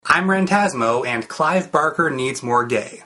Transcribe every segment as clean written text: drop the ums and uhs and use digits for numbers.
I'm Rantasmo, and Clive Barker needs more gay.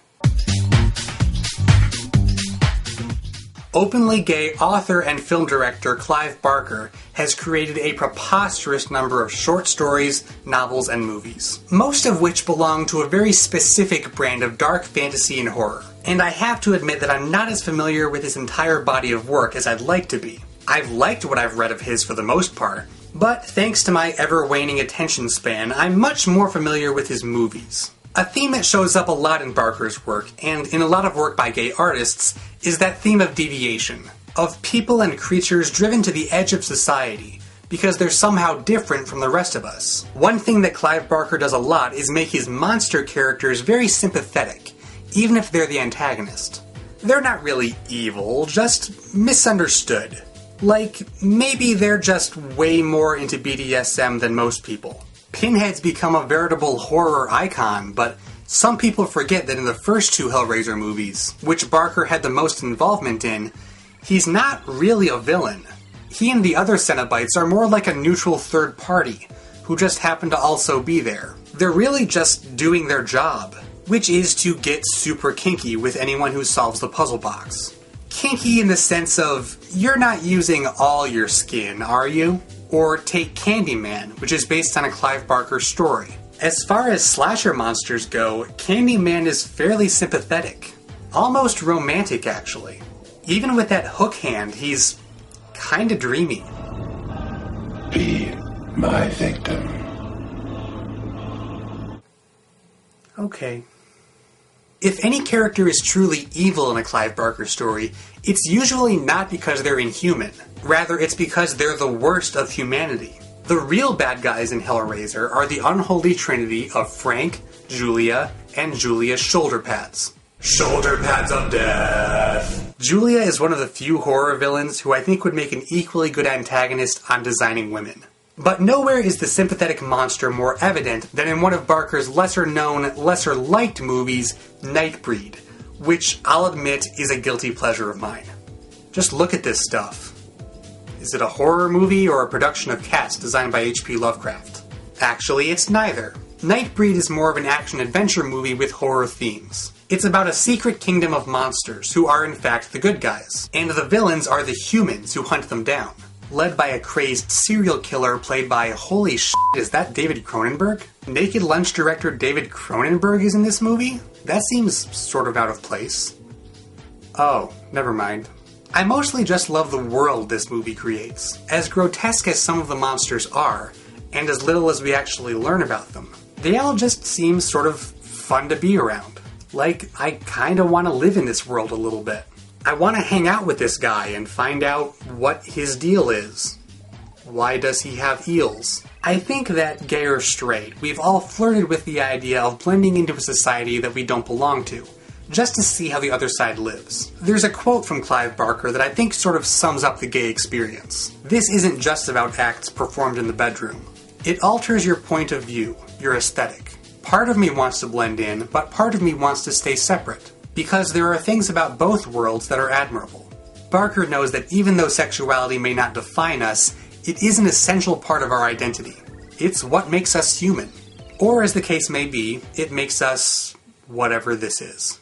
Openly gay author and film director Clive Barker has created a preposterous number of short stories, novels, and movies, most of which belong to a very specific brand of dark fantasy and horror. And I have to admit that I'm not as familiar with his entire body of work as I'd like to be. I've liked what I've read of his for the most part, but thanks to my ever-waning attention span, I'm much more familiar with his movies. A theme that shows up a lot in Barker's work, and in a lot of work by gay artists, is that theme of deviation, of people and creatures driven to the edge of society, because they're somehow different from the rest of us. One thing that Clive Barker does a lot is make his monster characters very sympathetic, even if they're the antagonist. They're not really evil, just misunderstood. Like, maybe they're just way more into BDSM than most people. Pinhead's become a veritable horror icon, but some people forget that in the first two Hellraiser movies, which Barker had the most involvement in, he's not really a villain. He and the other Cenobites are more like a neutral third party, who just happen to also be there. They're really just doing their job, which is to get super kinky with anyone who solves the puzzle box. Kinky in the sense of, you're not using all your skin, are you? Or take Candyman, which is based on a Clive Barker story. As far as slasher monsters go, Candyman is fairly sympathetic. Almost romantic, actually. Even with that hook hand, he's kinda dreamy. Be my victim. Okay. If any character is truly evil in a Clive Barker story, it's usually not because they're inhuman. Rather, it's because they're the worst of humanity. The real bad guys in Hellraiser are the unholy trinity of Frank, Julia, and Julia's shoulder pads. Shoulder pads of death! Julia is one of the few horror villains who I think would make an equally good antagonist on Designing Women. But nowhere is the sympathetic monster more evident than in one of Barker's lesser-known, lesser-liked movies, Nightbreed, which I'll admit is a guilty pleasure of mine. Just look at this stuff. Is it a horror movie or a production of Cats designed by H.P. Lovecraft? Actually, it's neither. Nightbreed is more of an action-adventure movie with horror themes. It's about a secret kingdom of monsters who are in fact the good guys, and the villains are the humans who hunt them down. Led by a crazed serial killer played by, holy shit, is that David Cronenberg? Naked Lunch director David Cronenberg is in this movie? That seems sort of out of place. Oh, never mind. I mostly just love the world this movie creates. As grotesque as some of the monsters are, and as little as we actually learn about them, they all just seem sort of fun to be around. Like, I kinda wanna live in this world a little bit. I want to hang out with this guy and find out what his deal is. Why does he have eels? I think that, gay or straight, we've all flirted with the idea of blending into a society that we don't belong to, just to see how the other side lives. There's a quote from Clive Barker that I think sort of sums up the gay experience. This isn't just about acts performed in the bedroom. It alters your point of view, your aesthetic. Part of me wants to blend in, but part of me wants to stay separate. Because there are things about both worlds that are admirable. Barker knows that even though sexuality may not define us, it is an essential part of our identity. It's what makes us human. Or, as the case may be, it makes us whatever this is.